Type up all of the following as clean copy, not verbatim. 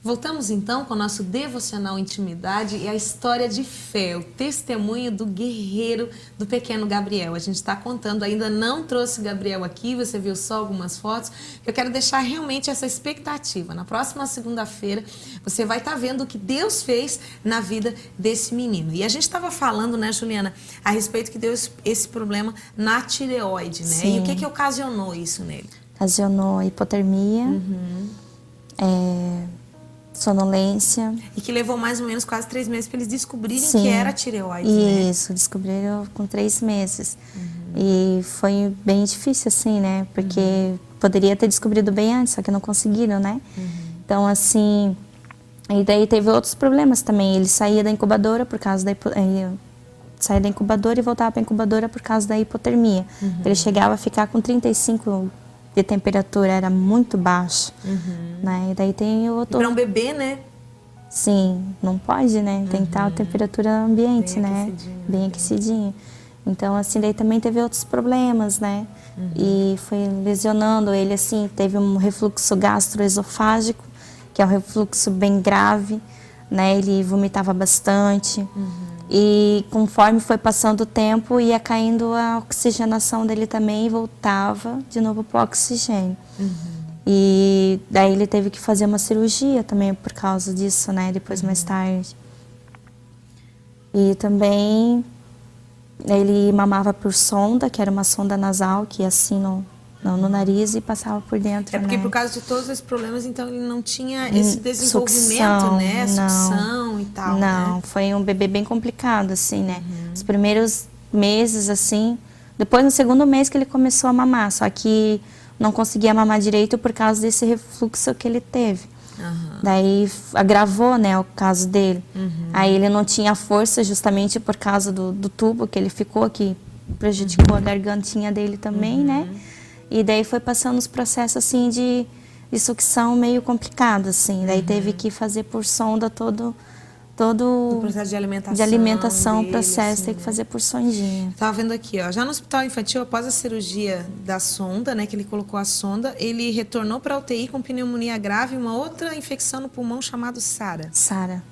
Voltamos então com o nosso devocional Intimidade e a história de fé, o testemunho do guerreiro do pequeno Gabriel. A gente está contando, ainda não trouxe o Gabriel aqui, você viu só algumas fotos. Eu quero deixar realmente essa expectativa. Na próxima segunda-feira você vai estar vendo o que Deus fez na vida desse menino. E a gente estava falando, né, Juliana, a respeito que deu esse problema na tireoide, né? Sim. E o que ocasionou isso nele? Ocasionou hipotermia, sonolência. E que levou mais ou menos quase 3 meses para eles descobrirem Sim. que era tireoide, né? Isso, descobriram com 3 meses. E foi bem difícil, assim, né? Porque poderia ter descobrido bem antes, só que não conseguiram, né? Então, assim... E daí teve outros problemas também. Ele saía da incubadora por causa da... saía da incubadora e voltava para a incubadora por causa da hipotermia. Ele chegava a ficar com 35 de temperatura, era muito baixo. Né? E daí tem outro... Para um bebê, né? Sim, não pode, né? Tem que estar a temperatura ambiente, Bem né? aquecidinho, Bem aquecidinho. Então, assim, daí também teve outros problemas, né? E foi lesionando ele, assim, teve um refluxo gastroesofágico, que é um refluxo bem grave, né? Ele vomitava bastante. E conforme foi passando o tempo, ia caindo a oxigenação dele também e voltava de novo para o oxigênio. E daí ele teve que fazer uma cirurgia também por causa disso, né? Depois, mais tarde. E também ele mamava por sonda, que era uma sonda nasal, que ia assim no nariz e passava por dentro, É porque né? por causa de todos esses problemas, então ele não tinha esse desenvolvimento, Sucção, né? não. Sucção e tal, Não, né? foi um bebê bem complicado, assim, né? Os primeiros meses, assim... Depois, no segundo mês que ele começou a mamar, só que não conseguia mamar direito por causa desse refluxo que ele teve. Daí agravou, né, o caso dele. Aí ele não tinha força justamente por causa do tubo que ele ficou, que prejudicou a gargantinha dele também, né? E daí foi passando os processos, assim, de sucção meio complicado, assim. Daí teve que fazer por sonda todo O processo de alimentação o dele, processo assim, tem que né? fazer por sondinha. Tava vendo aqui, ó, já no hospital infantil, após a cirurgia da sonda, né, que ele colocou a sonda, ele retornou para a UTI com pneumonia grave e uma outra infecção no pulmão chamado SARA. SARA.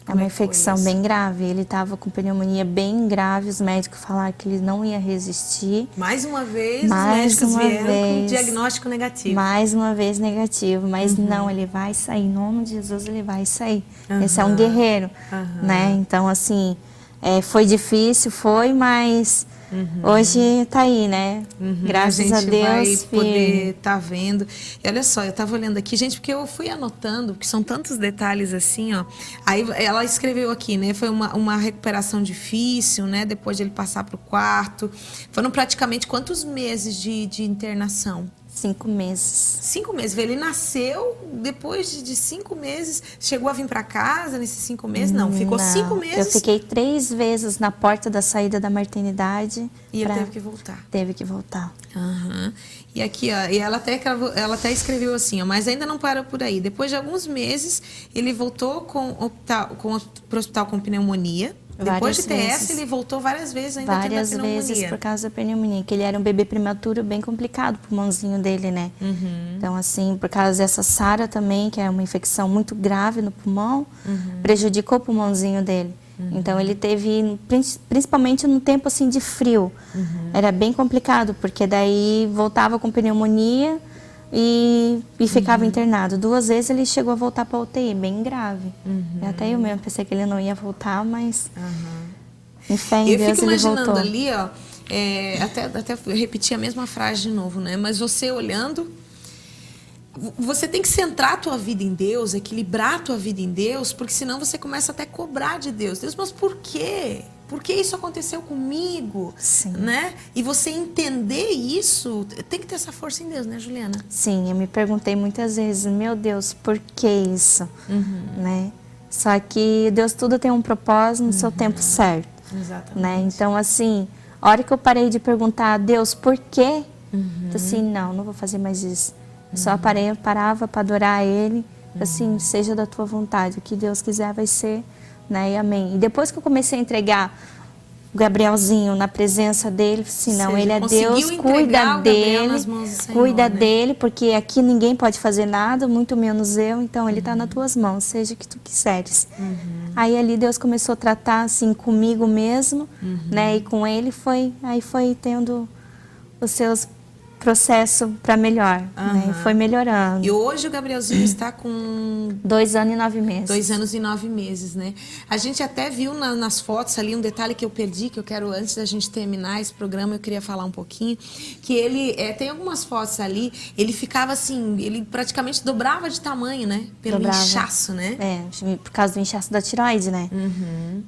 É Como uma é que foi infecção isso? bem grave. Ele estava com pneumonia bem grave. Os médicos falaram que ele não ia resistir. Mais uma vez, Mais os médicos uma vieram com vez. diagnóstico negativo. Mais uma vez negativo. Mas não, ele vai sair. Em nome de Jesus, ele vai sair. Esse é um guerreiro, né? Então, assim, foi difícil, mas hoje tá aí, né? Graças a Deus, vai firme. poder estar vendo. E olha só, eu estava olhando aqui, gente, porque eu fui anotando, porque são tantos detalhes assim, ó. Aí ela escreveu aqui, né? Foi uma recuperação difícil, né? Depois de ele passar para o quarto. Foram praticamente quantos meses de internação? 5 meses. 5 meses. Ele nasceu, depois de 5 meses, chegou a vir para casa nesses 5 meses? Não, ficou 5 meses. Eu fiquei 3 vezes na porta da saída da maternidade. E ele teve que voltar. Teve que voltar. E aqui, ó, e ela até escreveu assim, ó, mas ainda não parou por aí. Depois de alguns meses, ele voltou para o hospital com pneumonia. Depois de Várias TS, vezes. ele voltou várias vezes ainda tendo a Várias pneumonia. vezes por causa da pneumonia, que ele era um bebê prematuro bem complicado, o pulmãozinho dele, né? Então, assim, por causa dessa SARA também, que é uma infecção muito grave no pulmão, prejudicou o pulmãozinho dele. Então, ele teve, principalmente no tempo, assim, de frio, era bem complicado, porque daí voltava com pneumonia e ficava internado. 2 vezes ele chegou a voltar para a UTI, bem grave. E até eu mesmo pensei que ele não ia voltar, mas em fé em Eu Deus fico ele imaginando voltou. ali, ó, até repetir a mesma frase de novo, né? Mas você olhando, você tem que centrar a tua vida em Deus, equilibrar a tua vida em Deus, porque senão você começa até a cobrar de Deus. Deus, mas por quê? Por que isso aconteceu comigo? Sim. Né? E você entender isso, tem que ter essa força em Deus, né, Juliana? Sim, eu me perguntei muitas vezes, meu Deus, por que isso? Né? Só que Deus tudo tem um propósito no seu tempo certo. Exatamente. Né? Então, assim, a hora que eu parei de perguntar a Deus por quê, eu assim, não vou fazer mais isso. Eu só parava para adorar Ele, assim, seja da tua vontade, o que Deus quiser vai ser, né? E amém. E depois que eu comecei a entregar o Gabrielzinho na presença dele, assim, não, seja, ele é conseguiu Deus, entregar cuida o Gabriel dele, nas mãos do Senhor, cuida né? dele, porque aqui ninguém pode fazer nada, muito menos eu, então ele está nas tuas mãos, seja o que tu quiseres. Aí ali Deus começou a tratar assim comigo mesmo, né, e com ele aí foi tendo os seus processos para melhor, né, e foi melhorando. E hoje o Gabrielzinho está com 2 anos e 9 meses. 2 anos e 9 meses, né? A gente até viu nas fotos ali um detalhe que eu perdi, que eu quero, antes da gente terminar esse programa, eu queria falar um pouquinho, que ele, tem algumas fotos ali, ele ficava assim, ele praticamente dobrava de tamanho, né? Pelo inchaço, né? Por causa do inchaço da tireoide, né?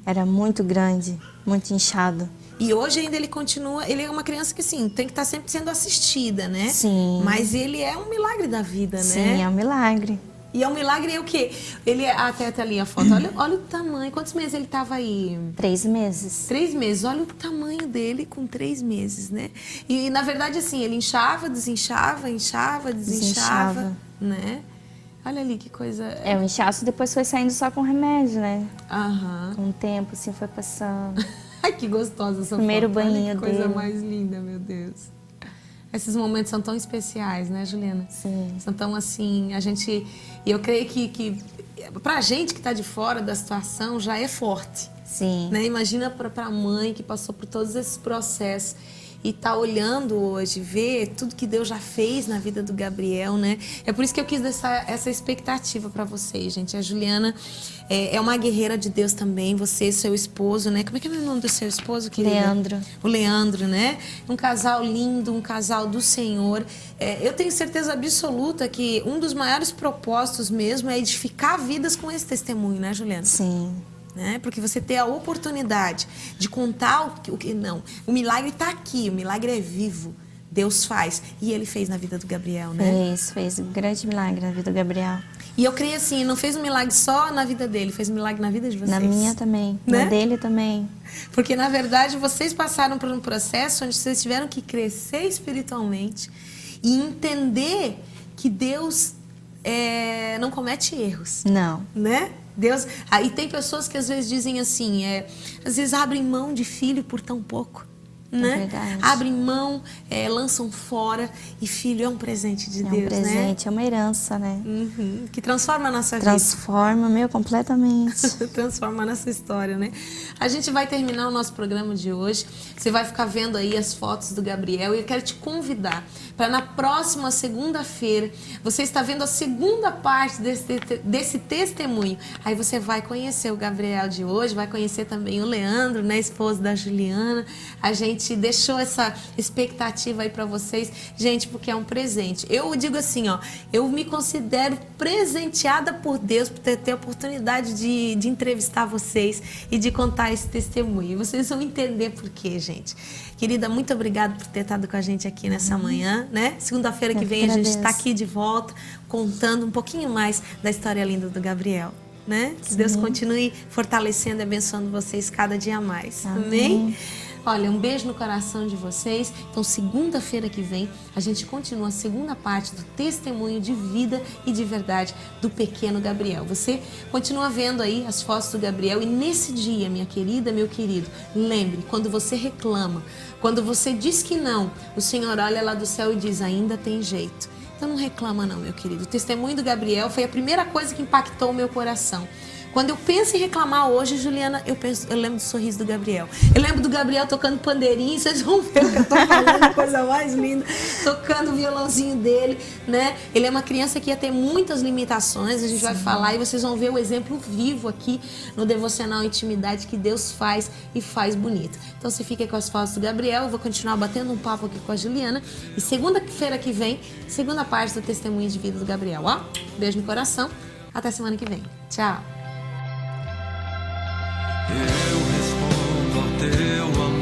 Era muito grande, muito inchado. E hoje ainda ele continua, ele é uma criança que, assim, tem que estar sempre sendo assistida, né? Sim. Mas ele é um milagre da vida, né? Sim, é um milagre. E é um milagre o quê? Ele, até ali a foto, olha o tamanho, quantos meses ele estava aí? 3 meses. 3 meses, olha o tamanho dele com 3 meses, né? E na verdade, assim, ele inchava, desinchava, inchava, desinchava, né? Olha ali que coisa... O inchaço depois foi saindo só com remédio, né? Com o tempo, assim, foi passando. Ai, que gostosa essa Primeiro foto. banhinho Olha que coisa dele. mais linda, meu Deus. Esses momentos são tão especiais, né, Juliana? Sim. São tão assim, a gente... E eu creio que pra gente que tá de fora da situação já é forte. Sim. Né? Imagina pra mãe que passou por todos esses processos e tá olhando hoje, ver tudo que Deus já fez na vida do Gabriel, né? É por isso que eu quis deixar essa expectativa para vocês, gente. A Juliana é uma guerreira de Deus também, você, seu esposo, né? Como é que é o nome do seu esposo, querida? Leandro. O Leandro, né? Um casal lindo, um casal do Senhor. Eu tenho certeza absoluta que um dos maiores propósitos mesmo é edificar vidas com esse testemunho, né, Juliana? Sim. Né? Porque você ter a oportunidade de contar o que não. O milagre está aqui, o milagre é vivo. Deus faz. E ele fez na vida do Gabriel, né? Fez um grande milagre na vida do Gabriel. E eu creio assim, não fez um milagre só na vida dele, fez um milagre na vida de vocês. Na minha também, né? Na dele também. Porque, na verdade, vocês passaram por um processo onde vocês tiveram que crescer espiritualmente e entender que Deus não comete erros. Não. Né? Deus... E tem pessoas que às vezes dizem assim, às vezes abrem mão de filho por tão pouco. Né? É verdade. Abrem mão, lançam fora, e filho é um presente de Deus, né? É um presente, é uma herança, né? Que transforma a nossa vida. Transforma, completamente. Transforma a nossa história, né? A gente vai terminar o nosso programa de hoje. Você vai ficar vendo aí as fotos do Gabriel e eu quero te convidar para na próxima segunda-feira, você está vendo a segunda parte desse testemunho. Aí você vai conhecer o Gabriel de hoje, vai conhecer também o Leandro, né, esposo da Juliana. A gente deixou essa expectativa aí para vocês, gente, porque é um presente. Eu digo assim, ó, eu me considero presenteada por Deus por ter a oportunidade de entrevistar vocês e de contar esse testemunho. E vocês vão entender por quê, gente. Querida, muito obrigada por ter estado com a gente aqui nessa manhã, né? Segunda-feira que vem a gente está aqui de volta contando um pouquinho mais da história linda do Gabriel, né? Que Deus continue fortalecendo e abençoando vocês cada dia mais. Amém? Olha, um beijo no coração de vocês. Então, segunda-feira que vem, a gente continua a segunda parte do testemunho de vida e de verdade do pequeno Gabriel. Você continua vendo aí as fotos do Gabriel e nesse dia, minha querida, meu querido, lembre, quando você reclama, quando você diz que não, o Senhor olha lá do céu e diz, ainda tem jeito. Então não reclama não, meu querido. O testemunho do Gabriel foi a primeira coisa que impactou o meu coração. Quando eu penso em reclamar hoje, Juliana, eu lembro do sorriso do Gabriel. Eu lembro do Gabriel tocando pandeirinho, vocês vão ver o que eu tô falando, coisa mais linda, tocando o violãozinho dele, né? Ele é uma criança que ia ter muitas limitações, a gente vai falar e vocês vão ver o exemplo vivo aqui no Devocional Intimidade que Deus faz e faz bonito. Então você fica com as fotos do Gabriel, eu vou continuar batendo um papo aqui com a Juliana e segunda-feira que vem, segunda parte do testemunho de vida do Gabriel, ó. Beijo no coração, até semana que vem. Tchau. Eu respondo ao teu amor.